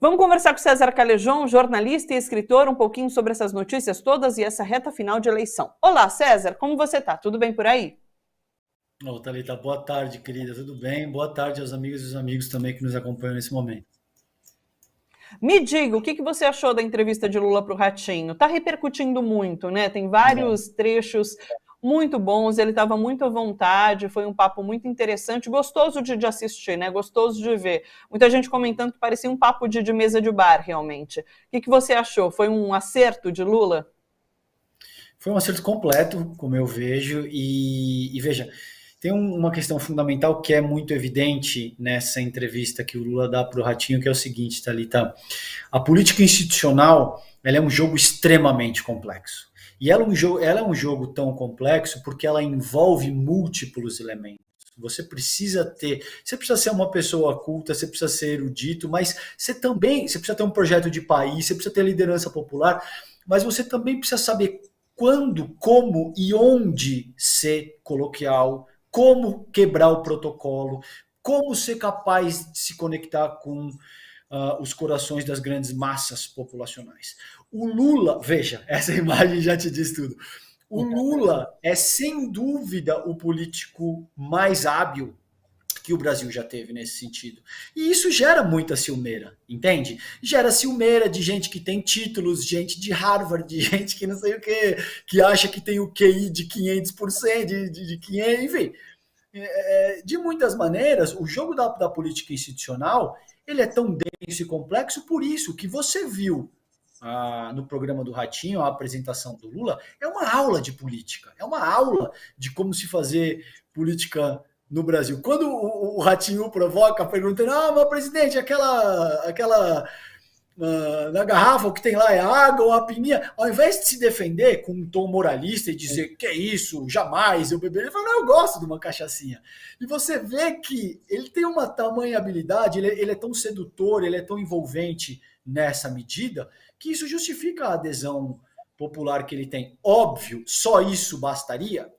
Vamos conversar com o César Callejon, jornalista e escritor, um pouquinho sobre essas notícias todas e essa reta final de eleição. Olá, César, como você está? Tudo bem por aí? Ô, Thalita, boa tarde, querida, tudo bem? Boa tarde aos amigos e os amigos também que nos acompanham nesse momento. Me diga, o que você achou da entrevista de Lula para o Ratinho? Está repercutindo muito, né? Tem vários trechos muito bons, ele estava muito à vontade, foi um papo muito interessante, gostoso de assistir, né? Gostoso de ver. Muita gente comentando que parecia um papo de mesa de bar, realmente. O que você achou? Foi um acerto de Lula? Foi um acerto completo, como eu vejo, e veja, tem uma questão fundamental que é muito evidente nessa entrevista que o Lula dá para o Ratinho, que é o seguinte, Thalita, a política institucional, ela é um jogo extremamente complexo. E ela é um jogo tão complexo porque ela envolve múltiplos elementos. Você precisa ser uma pessoa culta, você precisa ser erudito, mas você precisa ter um projeto de país, você precisa ter liderança popular, mas você também precisa saber quando, como e onde ser coloquial, como quebrar o protocolo, como ser capaz de se conectar com os corações das grandes massas populacionais. O Lula, veja, essa imagem já te diz tudo. O Lula é sem dúvida o político mais hábil que o Brasil já teve nesse sentido. E isso gera muita ciumeira, entende? Gera ciumeira de gente que tem títulos, gente de Harvard, de gente que não sei o quê, que acha que tem o QI de 500%, de 500%, enfim. De muitas maneiras, o jogo da política institucional, ele é tão denso e complexo por isso que você viu no programa do Ratinho, a apresentação do Lula, é uma aula de política, é uma aula de como se fazer política no Brasil. Quando o Ratinho provoca, perguntando, mas presidente, aquela na garrafa, o que tem lá é água ou a pininha, ao invés de se defender com um tom moralista e dizer que é isso, jamais eu beber, ele fala, não, eu gosto de uma cachaçinha. E você vê que ele tem uma tamanha habilidade, ele é tão sedutor, ele é tão envolvente nessa medida, que isso justifica a adesão popular que ele tem. Óbvio, só isso bastaria?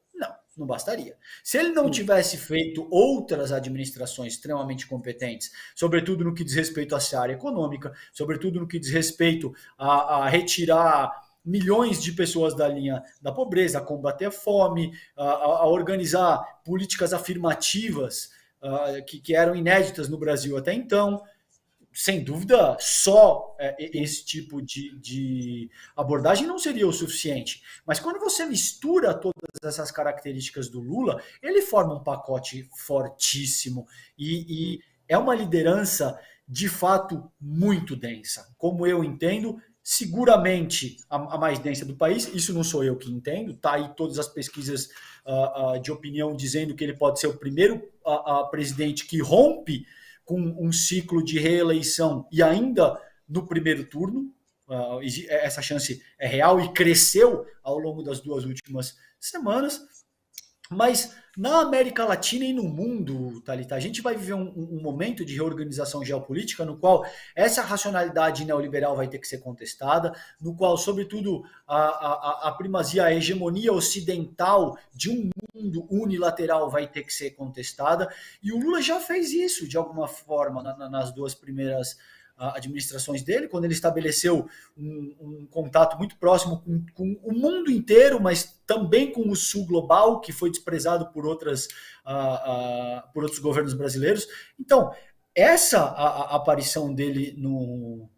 Não bastaria. Se ele não tivesse feito outras administrações extremamente competentes, sobretudo no que diz respeito à seara econômica, sobretudo no que diz respeito a retirar milhões de pessoas da linha da pobreza, a combater a fome, a organizar políticas afirmativas que eram inéditas no Brasil até então, sem dúvida, só esse tipo de abordagem não seria o suficiente. Mas quando você mistura todas essas características do Lula, ele forma um pacote fortíssimo e é uma liderança, de fato, muito densa. Como eu entendo, seguramente a mais densa do país, isso não sou eu que entendo, tá aí todas as pesquisas de opinião dizendo que ele pode ser o primeiro presidente que rompe com um ciclo de reeleição e ainda no primeiro turno, essa chance é real e cresceu ao longo das 2 últimas semanas, mas na América Latina e no mundo, Thalita, a gente vai viver um momento de reorganização geopolítica no qual essa racionalidade neoliberal vai ter que ser contestada, no qual, sobretudo, a primazia, a hegemonia ocidental de um mundo unilateral vai ter que ser contestada, e o Lula já fez isso, de alguma forma, nas 2 primeiras administrações dele, quando ele estabeleceu um contato muito próximo com o mundo inteiro, mas também com o sul global, que foi desprezado por outros governos brasileiros. Então, essa aparição dele no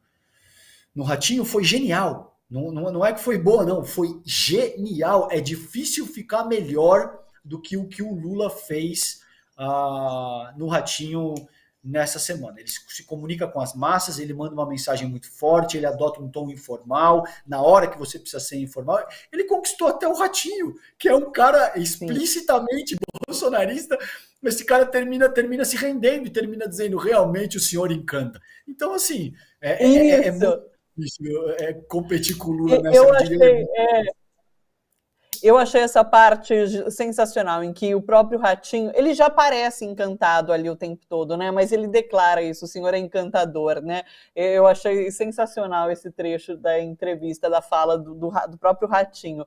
Ratinho foi genial. Não é que foi boa, não. Foi genial. É difícil ficar melhor do que o Lula fez no Ratinho nessa semana. Ele se comunica com as massas, ele manda uma mensagem muito forte, ele adota um tom informal, na hora que você precisa ser informal. Ele conquistou até o Ratinho, que é um cara explicitamente bolsonarista, mas esse cara termina se rendendo e termina dizendo, realmente o senhor encanta. Então, assim, é muito difícil competir com o Lula nessa medida. Eu achei essa parte sensacional, em que o próprio Ratinho, ele já parece encantado ali o tempo todo, né? Mas ele declara isso, o senhor é encantador, né? Eu achei sensacional esse trecho da entrevista, da fala do próprio Ratinho.